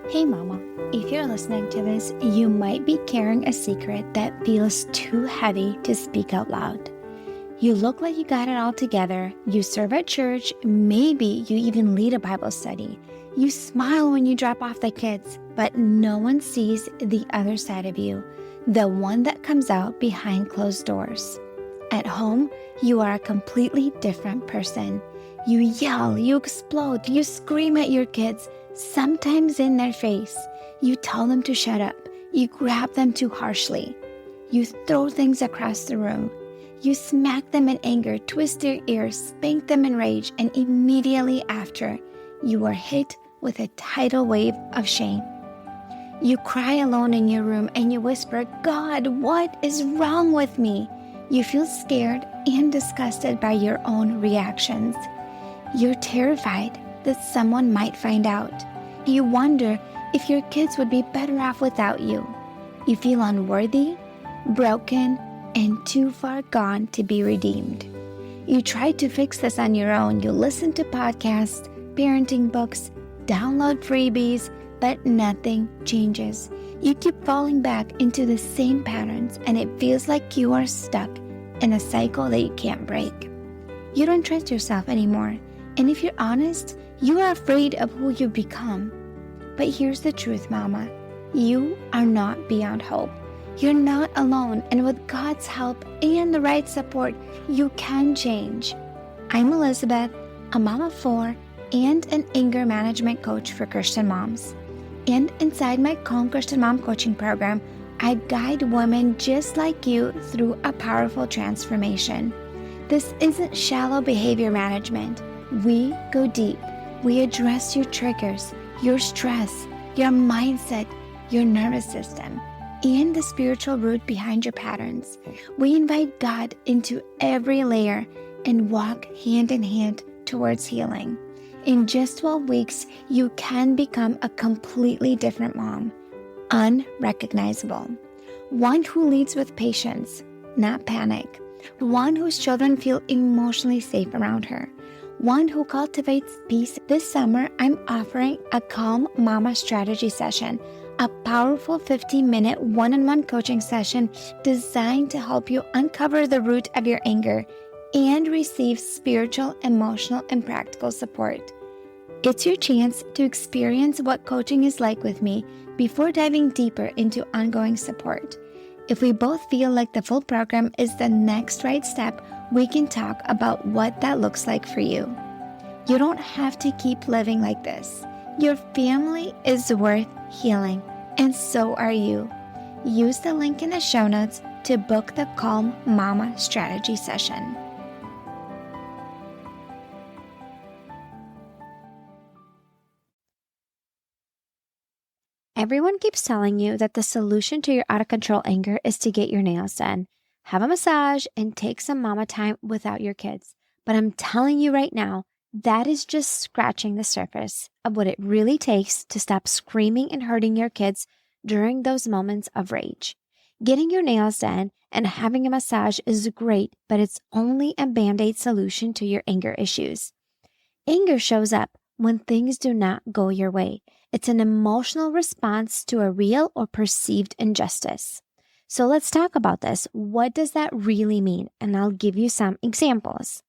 Hey mama, if you're listening to this, you might be carrying a secret that feels too heavy to speak out loud. You look like you got it all together, you serve at church, maybe you even lead a Bible study. You smile when you drop off the kids, but no one sees the other side of you, the one that comes out behind closed doors. At home, you are a completely different person. You yell, you explode, you scream at your kids, sometimes in their face. You tell them to shut up. You grab them too harshly. You throw things across the room. You smack them in anger, twist their ears, spank them in rage, and immediately after, you are hit with a tidal wave of shame. You cry alone in your room and you whisper, "God, what is wrong with me?" You feel scared and disgusted by your own reactions. You're terrified that someone might find out. You wonder if your kids would be better off without you. You feel unworthy, broken, and too far gone to be redeemed. You try to fix this on your own. You listen to podcasts, parenting books, download freebies, but nothing changes. You keep falling back into the same patterns, and it feels like you are stuck in a cycle that you can't break. You don't trust yourself anymore, and if you're honest, you are afraid of who you've become. But here's the truth, Mama. You are not beyond hope. You're not alone, and with God's help and the right support, you can change. I'm Elizabeth, a mom of 4 and an anger management coach for Christian moms. And inside my Calm Christian Mom coaching program, I guide women just like you through a powerful transformation. This isn't shallow behavior management. We go deep. We address your triggers, your stress, your mindset, your nervous system, and the spiritual root behind your patterns. We invite God into every layer and walk hand in hand towards healing. In just 12 weeks, you can become a completely different mom, unrecognizable. One who leads with patience, not panic. One whose children feel emotionally safe around her. One who cultivates peace. This summer, I'm offering a Calm Mama strategy session, a powerful 15-minute one-on-one coaching session designed to help you uncover the root of your anger and receive spiritual, emotional, and practical support. It's your chance to experience what coaching is like with me before diving deeper into ongoing support. If we both feel like the full program is the next right step, we can talk about what that looks like for you. You don't have to keep living like this. Your family is worth healing, and so are you. Use the link in the show notes to book the Calm Mama strategy session. Everyone keeps telling you that the solution to your out-of-control anger is to get your nails done, have a massage, and take some mama time without your kids. But I'm telling you right now, that is just scratching the surface of what it really takes to stop screaming and hurting your kids during those moments of rage. Getting your nails done and having a massage is great, but it's only a Band-Aid solution to your anger issues. Anger shows up when things do not go your way. It's an emotional response to a real or perceived injustice. So let's talk about this. What does that really mean? And I'll give you some examples.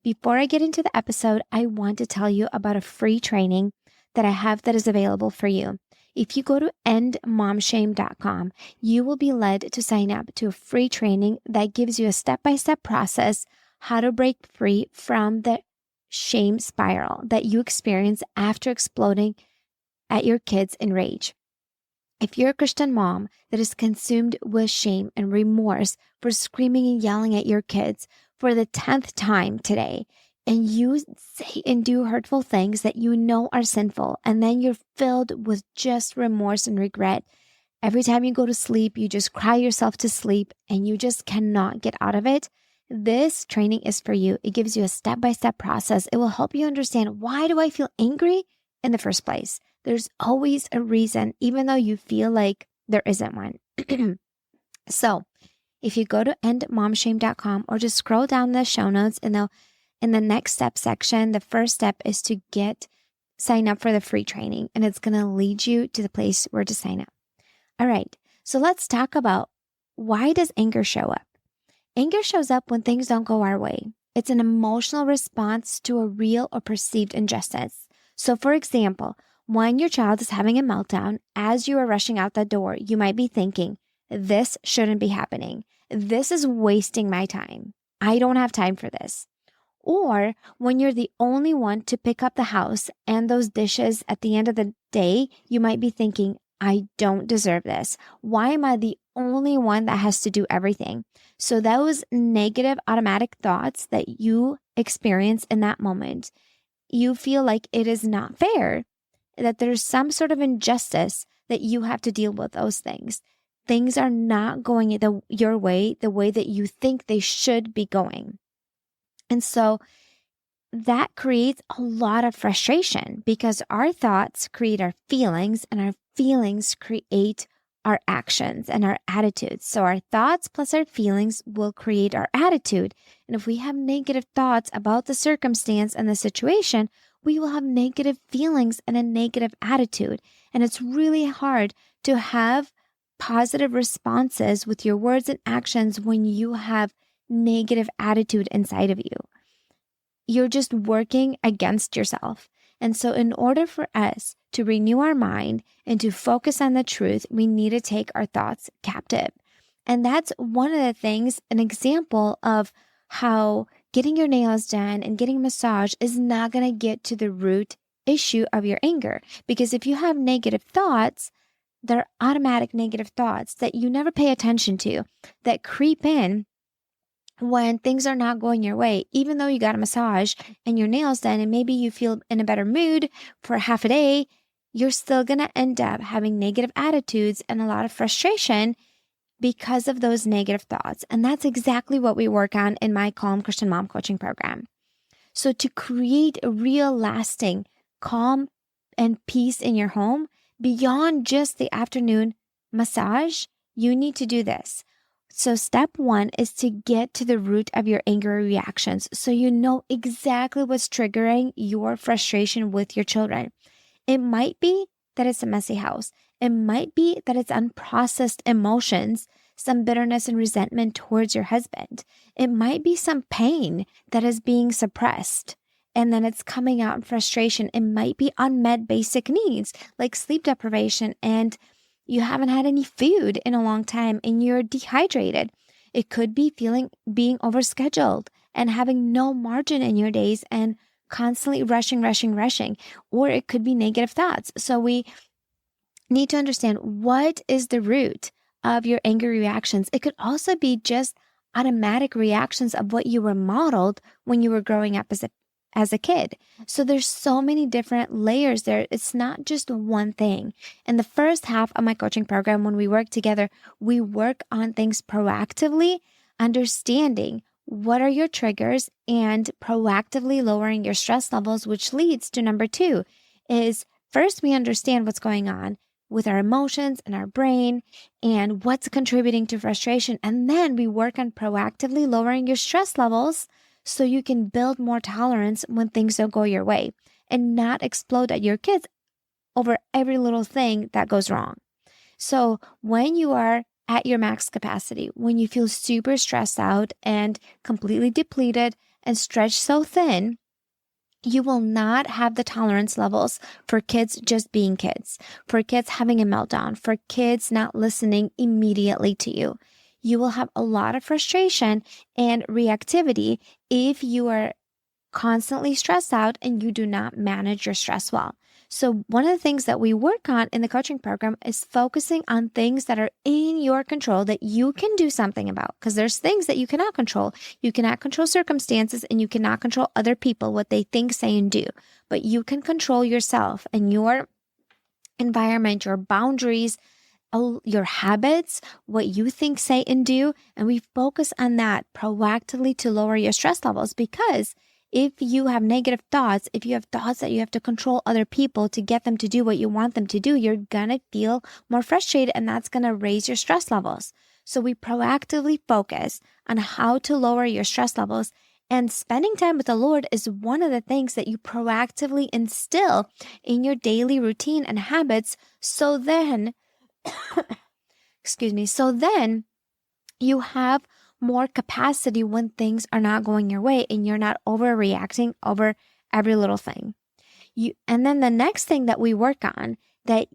Before I get into the episode, I want to tell you about a free training that I have that is available for you. If you go to endmomshame.com, you will be led to sign up to a free training that gives you a step-by-step process how to break free from the shame spiral that you experience after exploding at your kids in rage. If you're a Christian mom that is consumed with shame and remorse for screaming and yelling at your kids for the 10th time today, and you say and do hurtful things that you know are sinful, and then you're filled with just remorse and regret, every time you go to sleep, you just cry yourself to sleep and you just cannot get out of it, this training is for you. It gives you a step-by-step process. It will help you understand, why do I feel angry in the first place? There's always a reason, even though you feel like there isn't one. So if you go to endmomshame.com or just scroll down the show notes in the next step section, the first step is to get sign up for the free training, and it's going to lead you to the place where to sign up. All right, so let's talk about, why does anger show up? Anger shows up when things don't go our way. It's an emotional response to a real or perceived injustice. So for example, when your child is having a meltdown, as you are rushing out the door, you might be thinking, this shouldn't be happening. This is wasting my time. I don't have time for this. Or when you're the only one to pick up the house and those dishes at the end of the day, you might be thinking, I don't deserve this. Why am I the only one that has to do everything? So those negative automatic thoughts that you experience in that moment, you feel like it is not fair, that there's some sort of injustice that you have to deal with those things. Things are not going your way, the way that you think they should be going. And so that creates a lot of frustration, because our thoughts create our feelings, and our feelings create our actions and our attitudes. So our thoughts plus our feelings will create our attitude. And if we have negative thoughts about the circumstance and the situation, we will have negative feelings and a negative attitude. And it's really hard to have positive responses with your words and actions when you have negative attitude inside of you. You're just working against yourself. And so in order for us to renew our mind and to focus on the truth, we need to take our thoughts captive. And that's one of the things, an example of how getting your nails done and getting a massage is not going to get to the root issue of your anger. Because if you have negative thoughts, they're automatic negative thoughts that you never pay attention to, that creep in when things are not going your way. Even though you got a massage and your nails done and maybe you feel in a better mood for half a day, you're still going to end up having negative attitudes and a lot of frustration because of those negative thoughts. And that's exactly what we work on in my Calm Christian Mom Coaching Program. So to create a real lasting calm and peace in your home, beyond just the afternoon massage, you need to do this. So step one is to get to the root of your anger reactions, so you know exactly what's triggering your frustration with your children. It might be that it's a messy house. It might be that it's unprocessed emotions, some bitterness and resentment towards your husband. It might be some pain that is being suppressed, and then it's coming out in frustration. It might be unmet basic needs like sleep deprivation, and you haven't had any food in a long time and you're dehydrated. It could be being overscheduled and having no margin in your days and constantly rushing. Or it could be negative thoughts. So we need to understand, what is the root of your anger reactions. It could also be just automatic reactions of what you were modeled when you were growing up as a kid. So there's so many different layers there. It's not just one thing. In the first half of my coaching program, when we work together, we work on things proactively, understanding what are your triggers and proactively lowering your stress levels, which leads to number 2 is, first we understand what's going on with our emotions and our brain and what's contributing to frustration. And then we work on proactively lowering your stress levels so you can build more tolerance when things don't go your way and not explode at your kids over every little thing that goes wrong. So when you are at your max capacity, when you feel super stressed out and completely depleted and stretched so thin, you will not have the tolerance levels for kids just being kids, for kids having a meltdown, for kids not listening immediately to you. You will have a lot of frustration and reactivity if you are constantly stressed out and you do not manage your stress well. So one of the things that we work on in the coaching program is focusing on things that are in your control that you can do something about, because there's things that you cannot control. You cannot control circumstances and you cannot control other people, what they think, say, and do. But you can control yourself and your environment, your boundaries, your habits, what you think, say, and do. And we focus on that proactively to lower your stress levels, because if you have negative thoughts, if you have thoughts that you have to control other people to get them to do what you want them to do, you're going to feel more frustrated and that's going to raise your stress levels. So we proactively focus on how to lower your stress levels And spending time with the Lord is one of the things that you proactively instill in your daily routine and habits. So then, so then you have more capacity when things are not going your way and you're not overreacting over every little thing. And then the next thing that we work on that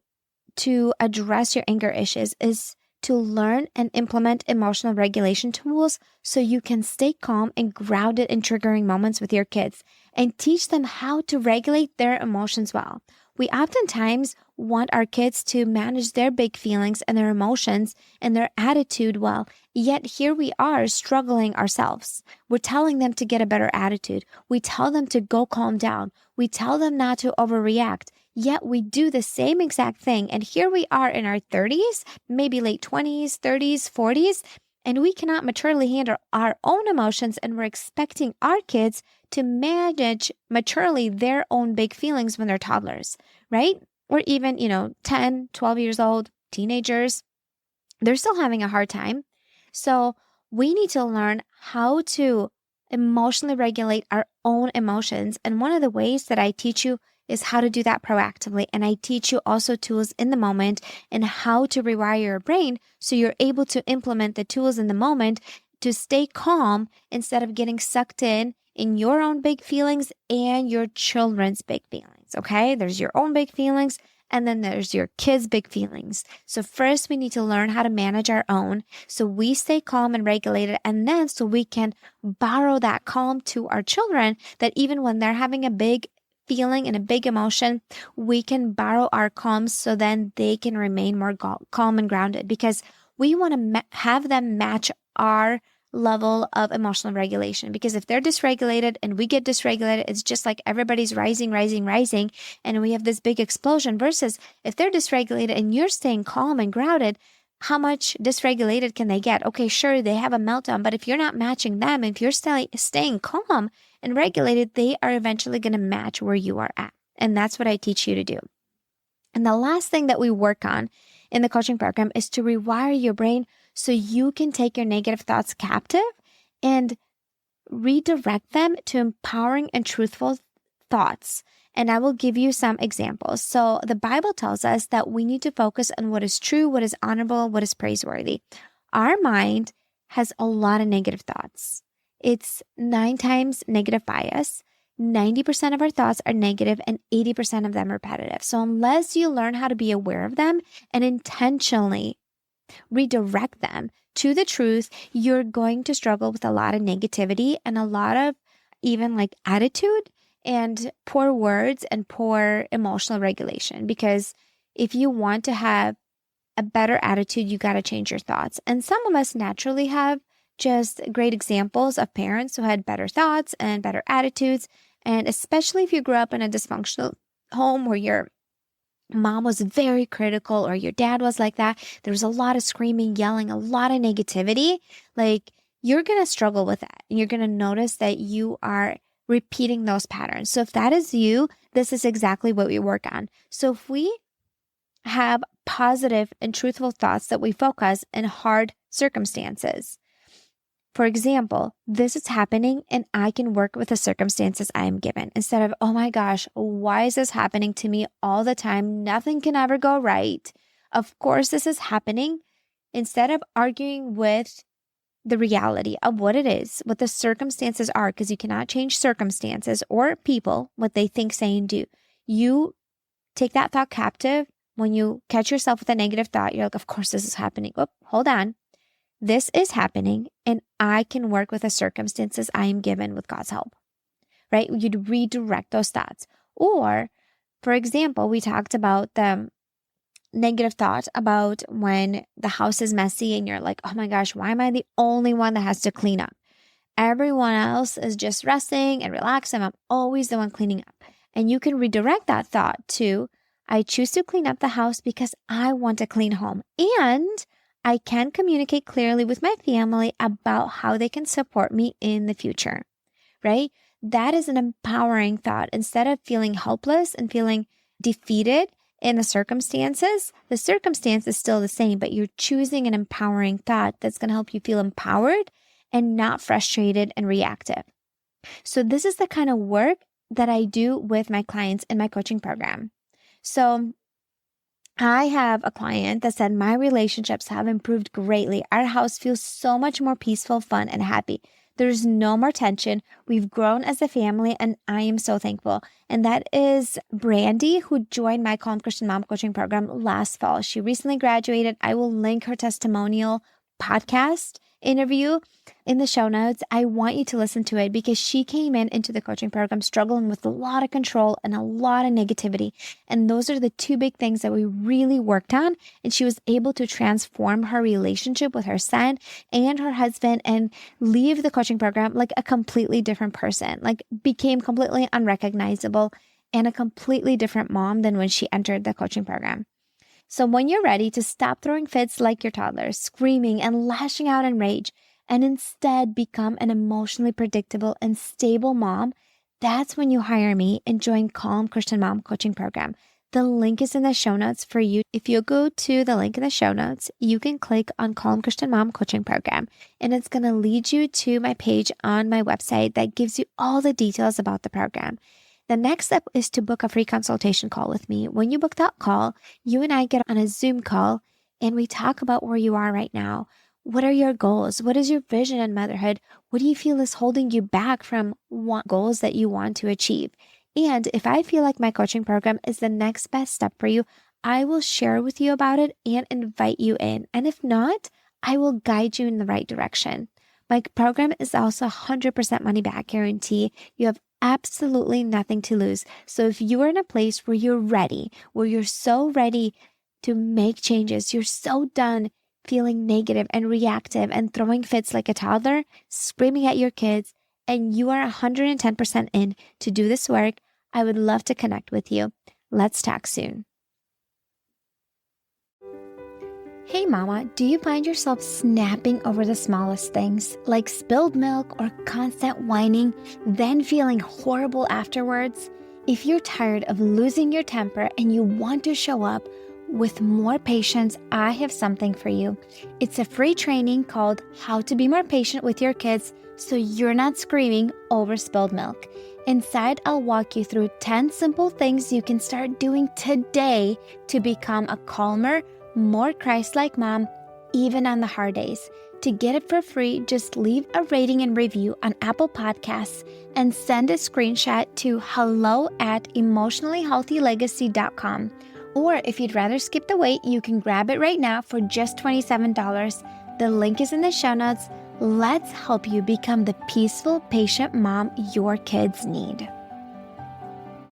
to address your anger issues is to learn and implement emotional regulation tools so you can stay calm and grounded in triggering moments with your kids and teach them how to regulate their emotions well. We oftentimes want our kids to manage their big feelings and their emotions and their attitude well, yet here we are struggling ourselves. We're telling them to get a better attitude. We tell them to go calm down. We tell them not to overreact. Yet we do the same exact thing. And here we are in our 30s, maybe late 20s, 30s, 40s, and we cannot maturely handle our own emotions. And we're expecting our kids to manage maturely their own big feelings when they're toddlers, right? Or even, 10, 12 years old, teenagers, they're still having a hard time. So we need to learn how to emotionally regulate our own emotions. And one of the ways that I teach you is how to do that proactively. And I teach you also tools in the moment and how to rewire your brain so you're able to implement the tools in the moment to stay calm instead of getting sucked in your own big feelings and your children's big feelings. Okay? There's your own big feelings and then there's your kids' big feelings. So first we need to learn how to manage our own so we stay calm and regulated, and then so we can borrow that calm to our children, that even when they're having a big feeling and a big emotion, we can borrow our calm so then they can remain more calm and grounded, because we want to have them match our level of emotional regulation. Because if they're dysregulated and we get dysregulated, it's just like everybody's rising, and we have this big explosion, versus if they're dysregulated and you're staying calm and grounded, how much dysregulated can they get? Okay, sure, they have a meltdown, but if you're not matching them, if you're staying calm and regulated, they are eventually going to match where you are at. And that's what I teach you to do. And the last thing that we work on in the coaching program is to rewire your brain so you can take your negative thoughts captive and redirect them to empowering and truthful thoughts. And I will give you some examples. So the Bible tells us that we need to focus on what is true, what is honorable, what is praiseworthy. Our mind has a lot of negative thoughts. It's 9 times negative bias. 90% of our thoughts are negative and 80% of them repetitive. So unless you learn how to be aware of them and intentionally redirect them to the truth, you're going to struggle with a lot of negativity and a lot of even like attitude and poor words and poor emotional regulation. Because if you want to have a better attitude, you got to change your thoughts. And some of us naturally have just great examples of parents who had better thoughts and better attitudes. And especially if you grew up in a dysfunctional home where your mom was very critical or your dad was like that, there was a lot of screaming, yelling, a lot of negativity, like you're going to struggle with that. And you're going to notice that you are repeating those patterns. So if that is you, this is exactly what we work on. So if we have positive and truthful thoughts that we focus in hard circumstances, for example, this is happening and I can work with the circumstances I am given, instead of, oh my gosh, why is this happening to me all the time? Nothing can ever go right. Of course, this is happening. Instead of arguing with the reality of what it is, what the circumstances are, because you cannot change circumstances or people, what they think, say, and do. You take that thought captive. When you catch yourself with a negative thought, you're like, of course this is happening. Oh, hold on. This is happening and I can work with the circumstances I am given with God's help, right? You'd redirect those thoughts. Or, for example, we talked about the negative thought about when the house is messy and you're like, oh my gosh, why am I the only one that has to clean up? Everyone else is just resting and relaxing. I'm always the one cleaning up. And you can redirect that thought to, I choose to clean up the house because I want a clean home. And I can communicate clearly with my family about how they can support me in the future, right? That is an empowering thought. Instead of feeling helpless and feeling defeated in the circumstance is still the same, but you're choosing an empowering thought that's going to help you feel empowered and not frustrated and reactive. So this is the kind of work that I do with my clients in my coaching program. So I have a client that said, my relationships have improved greatly. Our house feels so much more peaceful, fun, and happy. There's no more tension. We've grown as a family, and I am so thankful. And that is Brandy, who joined my Calm Christian Mom coaching program last fall. She recently graduated. I will link her testimonial podcast interview in the show notes. I want you to listen to it because she came into the coaching program struggling with a lot of control and a lot of negativity. And those are the two big things that we really worked on. And she was able to transform her relationship with her son and her husband and leave the coaching program like a completely different person, like became completely unrecognizable and a completely different mom than when she entered the coaching program. So when you're ready to stop throwing fits like your toddler, screaming and lashing out in rage, and instead become an emotionally predictable and stable mom, that's when you hire me and join Calm Christian Mom coaching program. The link is in the show notes for you. If you go to the link in the show notes, you can click on Calm Christian Mom coaching program, and it's going to lead you to my page on my website that gives you all the details about the program. The next step is to book a free consultation call with me. When you book that call, you and I get on a Zoom call and we talk about where you are right now. What are your goals? What is your vision in motherhood? What do you feel is holding you back from goals that you want to achieve? And if I feel like my coaching program is the next best step for you, I will share with you about it and invite you in. And if not, I will guide you in the right direction. My program is also 100% money back guarantee. You have absolutely nothing to lose. So if you are in a place where you're ready, where you're so ready to make changes, you're so done feeling negative and reactive and throwing fits like a toddler, screaming at your kids, and you are 110% in to do this work, I would love to connect with you. Let's talk soon. Hey mama, do you find yourself snapping over the smallest things, like spilled milk or constant whining, then feeling horrible afterwards? If you're tired of losing your temper and you want to show up with more patience, I have something for you. It's a free training called How to Be More Patient with Your Kids so you're not screaming over spilled milk. Inside, I'll walk you through 10 simple things you can start doing today to become a calmer, more Christ-like mom, even on the hard days. To get it for free, just leave a rating and review on Apple Podcasts and send a screenshot to hello@emotionallyhealthylegacy.com. Or if you'd rather skip the wait, you can grab it right now for just $27. The link is in the show notes. Let's help you become the peaceful, patient mom your kids need.